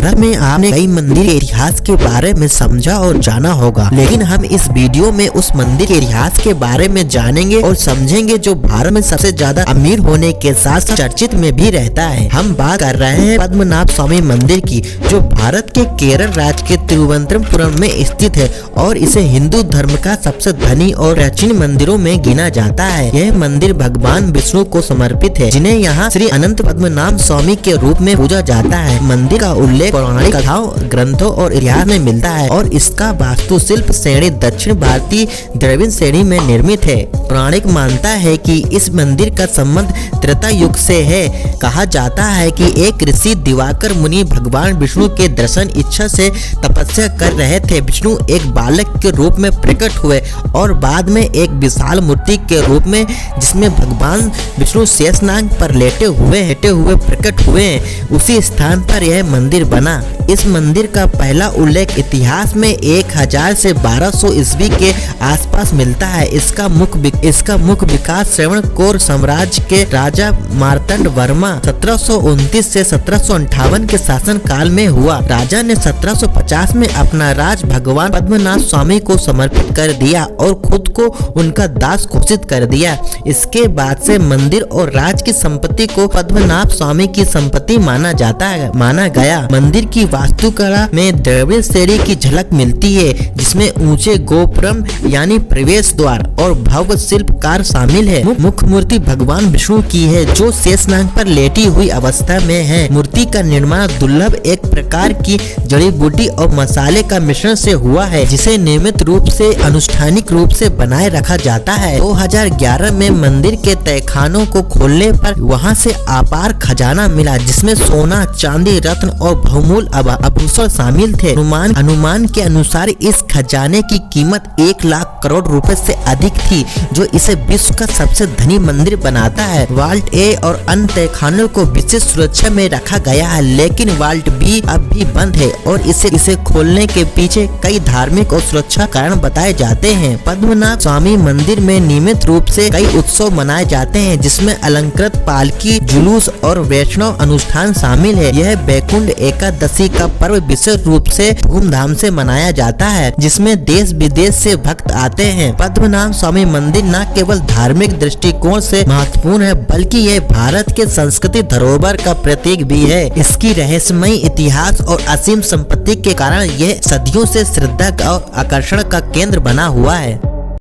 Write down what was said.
भारत में आपने कई मंदिर के इतिहास के बारे में समझा और जाना होगा, लेकिन हम इस वीडियो में उस मंदिर के इतिहास के बारे में जानेंगे और समझेंगे जो भारत में सबसे ज्यादा अमीर होने के साथ चर्चित में भी रहता है। हम बात कर रहे हैं पद्मनाभ स्वामी मंदिर की, जो भारत के केरल राज्य के तिरुवनंतपुरम में स्थित है और इसे हिंदू धर्म का सबसे धनी और प्राचीन मंदिरों में गिना जाता है। यह मंदिर भगवान विष्णु को समर्पित है, जिन्हें यहाँ श्री अनंत पद्मनाभ स्वामी के रूप में पूजा जाता है। मंदिर का उल्लेख पौराणिक कथाओं, ग्रंथों और इतिहास में मिलता है और इसका वास्तुशिल्प श्रेणी दक्षिण भारतीय द्रविड़ श्रेणी में निर्मित है। पौराणिक मानता है कि इस मंदिर का संबंध त्रेता युग से है। कहा जाता है कि एक ऋषि दिवाकर मुनि भगवान विष्णु के दर्शन इच्छा से तपस्या कर रहे थे। विष्णु एक बालक के रूप में प्रकट हुए और बाद में एक विशाल मूर्ति के रूप में, जिसमें भगवान विष्णु शेषनाग पर लेटे हुए प्रकट हुए। उसी स्थान पर यह मंदिर बना। इस मंदिर का पहला उल्लेख इतिहास में 1000 से 1200 ईस्वी के आसपास मिलता है। इसका मुख्य विकास श्रवणकोर साम्राज्य के राजा मार्तंड वर्मा 1729 से 1758 के शासन काल में हुआ। राजा ने 1750 में अपना राज भगवान पद्मनाभ स्वामी को समर्पित कर दिया और खुद को उनका दास घोषित कर दिया। इसके बाद से मंदिर और राज की संपत्ति को पद्मनाभ स्वामी की संपत्ति माना गया। मंदिर की वास्तुकला में द्रविड़ शैली की झलक मिलती है, जिसमें ऊंचे गोपुरम यानी प्रवेश द्वार और भव्य शिल्पकार शामिल है। मुख्य मूर्ति भगवान विष्णु की है, जो शेषनाग पर लेटी हुई अवस्था में है। मूर्ति का निर्माण दुर्लभ एक प्रकार की जड़ी बूटी और मसाले का मिश्रण से हुआ है, जिसे नियमित रूप से अनुष्ठानिक रूप से बनाए रखा जाता है। 2011 में मंदिर के तहखानों को खोलने पर वहां से अपार खजाना मिला, जिसमें सोना, चांदी, रत्न और बहुमूल्य आभूषण शामिल थे। अनुमान के अनुसार इस खजाने की कीमत 1 लाख करोड़ रुपए से अधिक थी, जो इसे विश्व का सबसे धनी मंदिर बनाता है। वाल्ट ए और अन्य तहखानों को विशेष सुरक्षा में रखा गया है, लेकिन वाल्ट बी अब भी बंद है और इसे खोलने के पीछे कई धार्मिक और सुरक्षा कारण बताए जाते हैं। पद्मनाभ स्वामी मंदिर में नियमित रूप से कई उत्सव मनाए जाते हैं, जिसमें अलंकृत पालकी, जुलूस और वैष्णव अनुष्ठान शामिल है। यह बैकुंठ एकादशी का पर्व विशेष रूप से धूमधाम से मनाया जाता है, जिसमें देश विदेश से भक्त आते हैं। पद्मनाभ स्वामी मंदिर न केवल धार्मिक दृष्टिकोण से महत्वपूर्ण है, बल्कि यह भारत के संस्कृति धरोहर का प्रतीक भी है। इसकी रहस्यमयी इतिहास और असीम संपत्ति के कारण यह सदियों से श्रद्धा और आकर्षण का केंद्र बना हुआ है।